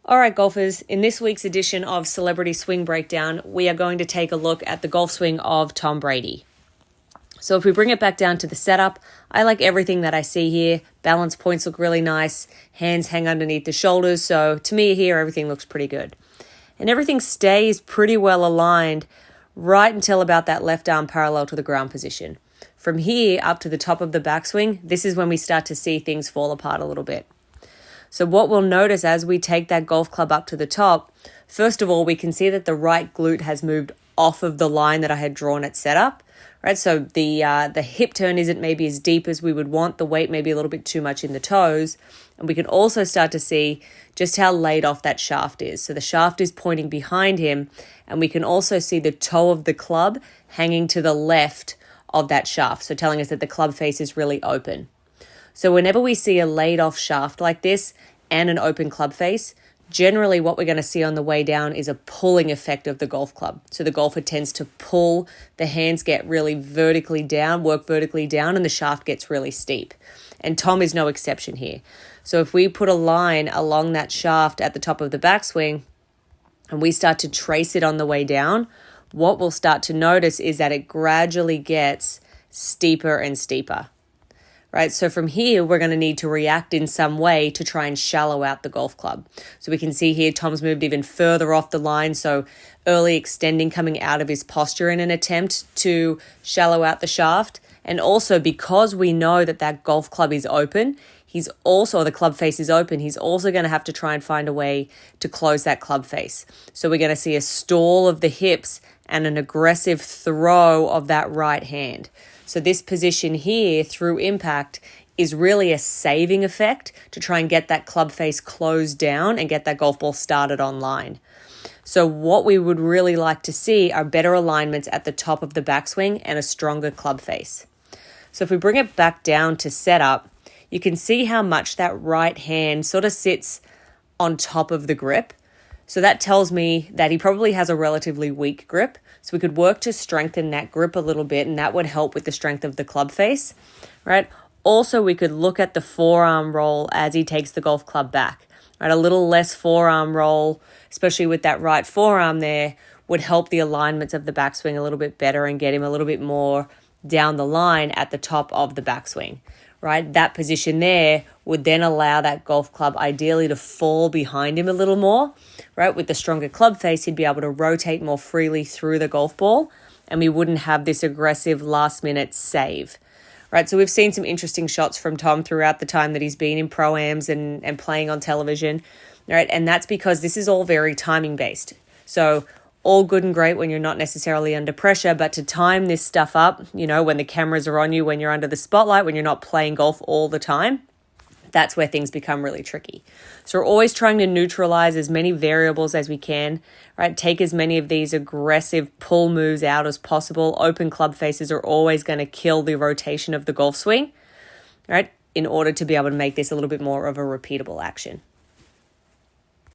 All right, golfers, in this week's edition of Celebrity Swing Breakdown, we are going to take a look at the golf swing of Tom Brady. So if we bring it back down to the setup, I like everything that I see here. Balance points look really nice. Hands hang underneath the shoulders. So to me here, everything looks pretty good. And everything stays pretty well aligned right until about that left arm parallel to the ground position. From here up to the top of the backswing, this is when we start to see things fall apart a little bit. So what we'll notice as we take that golf club up to the top, first of all, we can see that the right glute has moved off of the line that I had drawn at setup, right? So the hip turn isn't maybe as deep as we would want. The weight may be a little bit too much in the toes. And we can also start to see just how laid off that shaft is. So the shaft is pointing behind him, and we can also see the toe of the club hanging to the left of that shaft. So telling us that the club face is really open. So whenever we see a laid off shaft like this and an open club face, generally what we're going to see on the way down is a pulling effect of the golf club. So the golfer tends to pull, the hands get really vertically down, work vertically down, and the shaft gets really steep. And Tom is no exception here. So if we put a line along that shaft at the top of the backswing and we start to trace it on the way down, what we'll start to notice is that it gradually gets steeper and steeper. Right, so from here, we're going to need to react in some way to try and shallow out the golf club. So we can see here, Tom's moved even further off the line. So early extending, coming out of his posture in an attempt to shallow out the shaft. And also because we know that that golf club is open, the club face is open, he's also going to have to try and find a way to close that club face. So we're going to see a stall of the hips and an aggressive throw of that right hand. So this position here through impact is really a saving effect to try and get that club face closed down and get that golf ball started on line. So what we would really like to see are better alignments at the top of the backswing and a stronger club face. So if we bring it back down to setup, you can see how much that right hand sort of sits on top of the grip. So that tells me that he probably has a relatively weak grip. So we could work to strengthen that grip a little bit, and that would help with the strength of the club face, right? Also, we could look at the forearm roll as he takes the golf club back, right? A little less forearm roll, especially with that right forearm there, would help the alignments of the backswing a little bit better and get him a little bit more down the line at the top of the backswing, right? That position there would then allow that golf club ideally to fall behind him a little more, right? With the stronger club face, he'd be able to rotate more freely through the golf ball, and we wouldn't have this aggressive last-minute save, right? So we've seen some interesting shots from Tom throughout the time that he's been in pro-ams and playing on television, right? And that's because this is all very timing-based. So all good and great when you're not necessarily under pressure, but to time this stuff up, when the cameras are on you, when you're under the spotlight, when you're not playing golf all the time, that's where things become really tricky. So we're always trying to neutralize as many variables as we can, right? Take as many of these aggressive pull moves out as possible. Open club faces are always going to kill the rotation of the golf swing, right? In order to be able to make this a little bit more of a repeatable action.